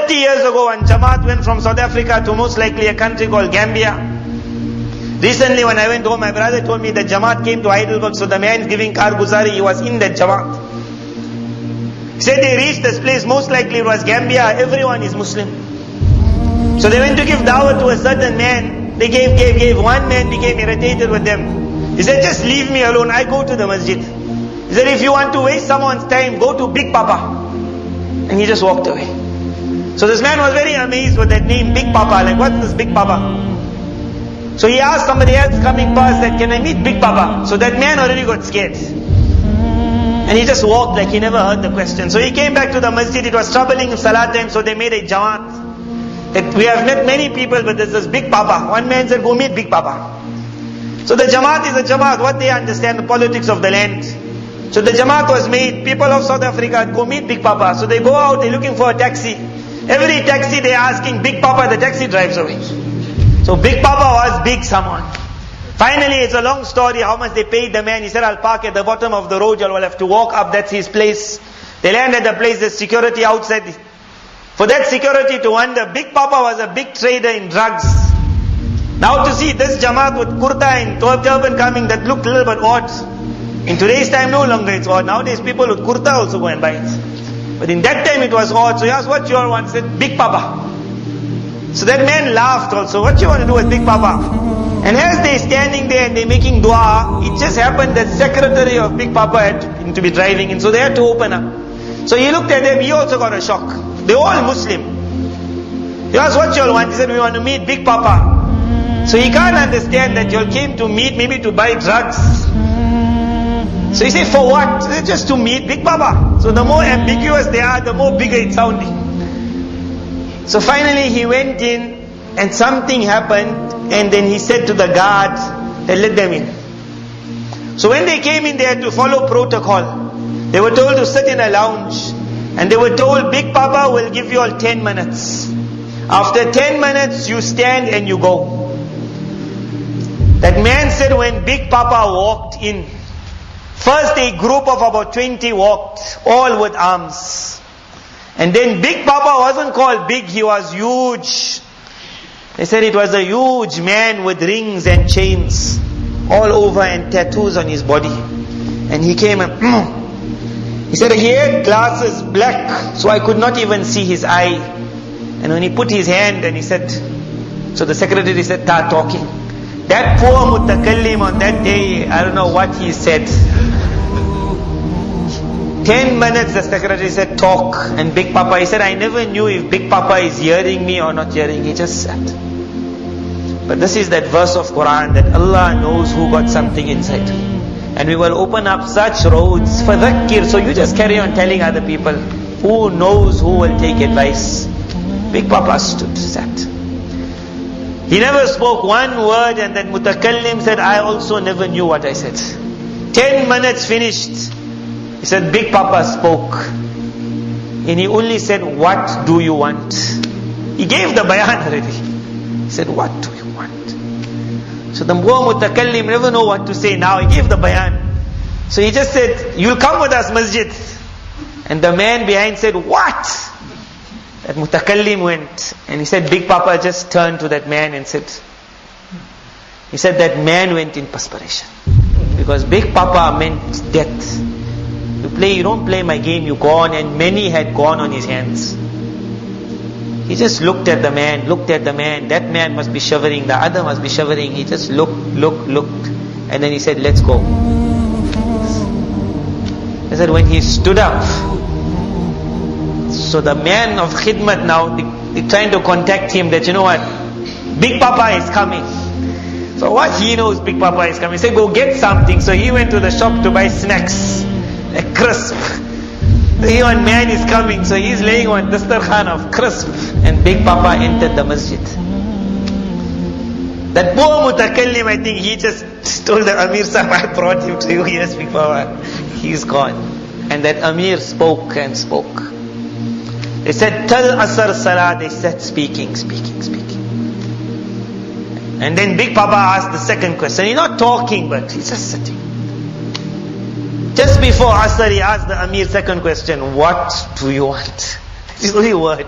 30 years ago, when Jamaat went from South Africa to most likely a country called Gambia. Recently when I went home, my brother told me that Jamaat came to Heidelberg, so the man is giving Karguzari, he was in that Jamaat. He said they reached this place, most likely it was Gambia, everyone is Muslim. So they went to give dawah to a certain man, they gave, one man became irritated with them. He said, just leave me alone, I go to the masjid. He said, if you want to waste someone's time, go to Big Papa. And he just walked away. So this man was very amazed with that name, Big Papa, like what's this Big Papa? So he asked somebody else coming past that, can I meet Big Papa? So that man already got scared. And he just walked like he never heard the question. So he came back to the masjid, it was troubling in Salat time, so they made a Jamaat. That we have met many people, but there's this Big Papa. One man said, go meet Big Papa. So the Jamaat is a Jamaat, what they understand, the politics of the land. So the Jamaat was made, people of South Africa, go meet Big Papa. So they go out, they're looking for a taxi. Every taxi they're asking Big Papa, the taxi drives away. So Big Papa was big someone. Finally, it's a long story, how much they paid the man. He said, I'll park at the bottom of the road, you'll have to walk up, that's his place. They land at the place, there's security outside. For that security to wonder, Big Papa was a big trader in drugs. Now to see this Jamaat with kurta and turban coming, that looked a little bit odd. In today's time, no longer it's odd. Nowadays, people with kurta also go and buy it. But in that time, it was odd. So he asked, what you all want? He said, Big Papa. So that man laughed also. What you want to do with Big Papa? And as they're standing there and they're making dua, it just happened that secretary of Big Papa had to be driving in. So they had to open up. So he looked at them, he also got a shock. They're all Muslim. He asked, what you all want? He said, we want to meet Big Papa. So he can't understand that you all came to meet, maybe to buy drugs. So he said, for what? He said, just to meet Big Papa. So the more ambiguous they are, the more bigger it's sounding. So finally he went in and something happened, and then he said to the guard that let them in. So when they came in, they had to follow protocol. They were told to sit in a lounge, and they were told Big Papa will give you all 10 minutes. After 10 minutes you stand and you go. That man said when Big Papa walked in, first a group of about 20 walked, all with arms. And then Big Papa wasn't called big, he was huge. They said it was a huge man with rings and chains all over and tattoos on his body. And he came and he said he had glasses black, so I could not even see his eye. And when he put his hand and he said, so the secretary said, start talking. That poor mutakallim on that day, I don't know what he said. 10 minutes the secretary said, talk. And Big Papa, he said, I never knew if Big Papa is hearing me or not hearing. He just sat. But this is that verse of Quran that Allah knows who got something inside. And we will open up such roads for dhakkir. So you just carry on telling other people. Who knows who will take advice? Big Papa stood, sat. He never spoke one word, and then mutakallim said, I also never knew what I said. 10 minutes finished. He said, Big Papa spoke. And he only said, what do you want? He gave the bayan already. He said, what do you want? So the poor mutakallim never know what to say now. He gave the bayan. So he just said, you'll come with us masjid. And the man behind said, what? That mutakallim went. And he said, Big Papa just turned to that man and said, he said that man went in perspiration. Because Big Papa meant death. You don't play my game, you gone. And many had gone on his hands. He just looked at the man, That man must be shivering, the other must be shivering. He just looked. And then he said, let's go. He said, when he stood up, so the man of khidmat now, they're trying to contact him that, you know what, Big Papa is coming. So what he knows, Big Papa is coming. He said, go get something. So he went to the shop to buy snacks. A crisp. The one man is coming, so he's laying on dastarkhan of crisp. And Big Papa entered the masjid. That poor mutakallim, I think he just told the Amir Sahib, I brought him to you. Yes, Big Papa. He's gone. And that Amir spoke and spoke. They said, Tal Asr Salah. They said, speaking. And then Big Papa asked the second question. He's not talking, but he's just sitting. Just before Asr, he asked the Amir second question, what do you want? It's the only word.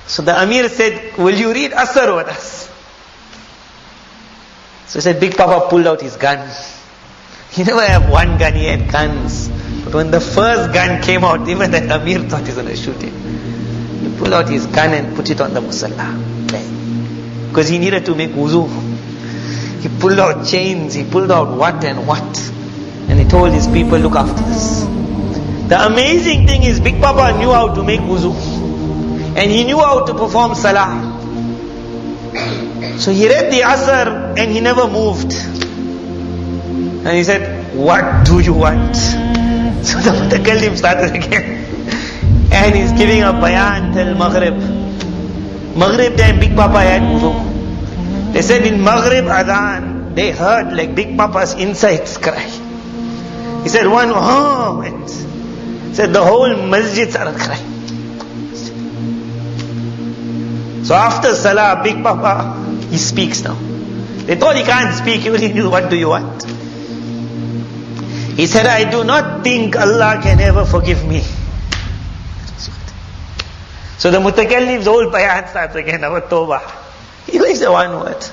So the Amir said, will you read Asr with us? So he said, Big Papa pulled out his gun. He never had one gun, he had guns. But when the first gun came out, even that Amir thought he was going to shoot him. He pulled out his gun and put it on the musalla. Because he needed to make wuzu. He pulled out chains, he pulled out what and what. And he told his people, look after this. The amazing thing is, Big Papa knew how to make wuzu. And he knew how to perform salah. So he read the Asr and he never moved. And he said, what do you want? So the mutakallim started again. And he's giving a bayan till Maghrib. Maghrib time Big Papa had wudu. They said in Maghrib Adhan, they heard like Big Papa's insides cry. He said one went. He said the whole masjid started crying. So after Salah, Big Papa, he speaks now. They thought he can't speak, he only knew what do you want. He said, I do not think Allah can ever forgive me. So the mutakallim's whole bayan starts again, our tawbah. He only said one word.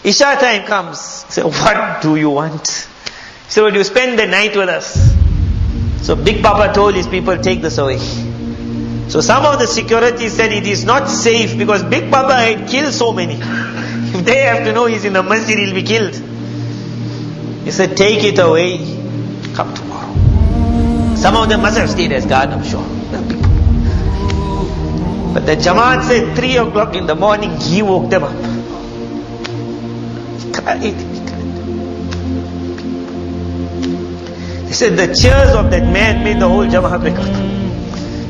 Isha time comes. He said, what do you want? He said, will you spend the night with us? So Big Papa told his people, take this away. So some of the security said it is not safe because Big Papa had killed so many. If they have to know he's in the masjid, he'll be killed. He said, take it away. Come tomorrow. Some of them must have stayed as guard, I'm sure. But the Jamaat said 3 o'clock in the morning, he woke them up. He cried. He said the cheers of that man made the whole Jamaat break up.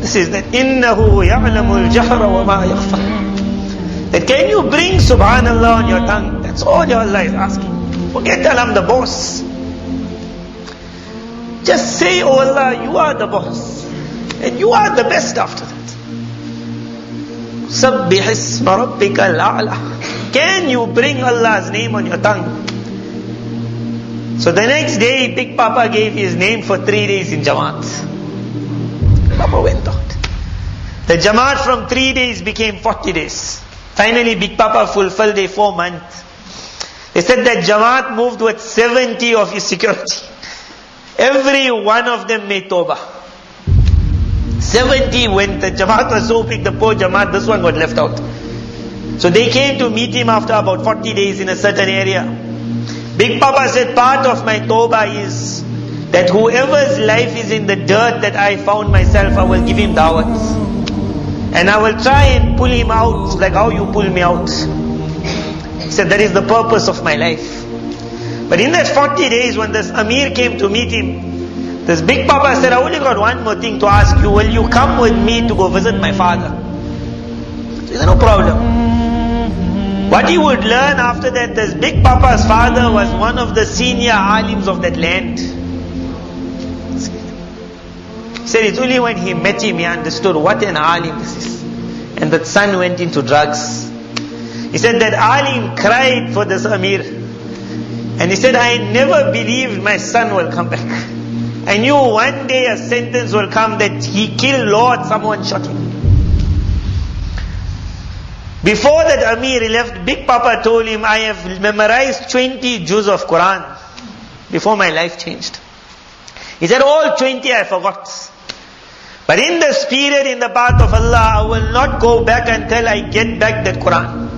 This is that إِنَّهُ يَعْلَمُ الْجَهْرَ وَمَا يَخْفَى. That can you bring Subhanallah on your tongue? That's all your Allah is asking. Forget that I'm the boss. Just say, oh Allah, you are the boss. And you are the best after that. سَبِّحِ اسْمَ رَبِّكَ الْأَعْلَى. Can you bring Allah's name on your tongue? So the next day, Big Papa gave his name for 3 days in Jamaat. Papa went out. The Jamaat from 3 days became 40 days. Finally, Big Papa fulfilled a 4 month. They said that Jamaat moved with 70 of his security. Every one of them made tawbah. 70 when the Jamaat was so big, the poor Jamaat, this one got left out. So they came to meet him after about 40 days in a certain area. Big Papa said, part of my tawbah is that whoever's life is in the dirt that I found myself, I will give him dawat. And I will try and pull him out like how you pull me out. He said, that is the purpose of my life. But in that 40 days when this Amir came to meet him, this Big Papa said, I only got one more thing to ask you. Will you come with me to go visit my father? So he said, no problem. What he would learn after that, this Big Papa's father was one of the senior alims of that land. He said it's only when he met him, he understood what an alim this is. And that son went into drugs. He said that alim cried for this Amir. And he said, I never believed my son will come back. I knew one day a sentence will come that he killed Lord, someone shot him. Before that Amir left, Big Papa told him, I have memorized 20 juz of Quran before my life changed. He said, all 20 I forgot. But in this period in the path of Allah, I will not go back until I get back that Quran.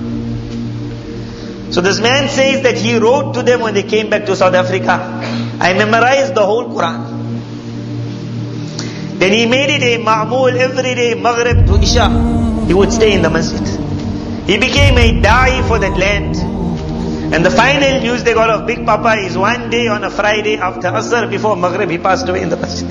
So this man says that he wrote to them when they came back to South Africa, I memorized the whole Quran. Then he made it a ma'mul every day, Maghrib to Isha. He would stay in the masjid. He became a da'i for that land. And the final news they got of Big Papa is one day on a Friday after Asr before Maghrib, he passed away in the masjid.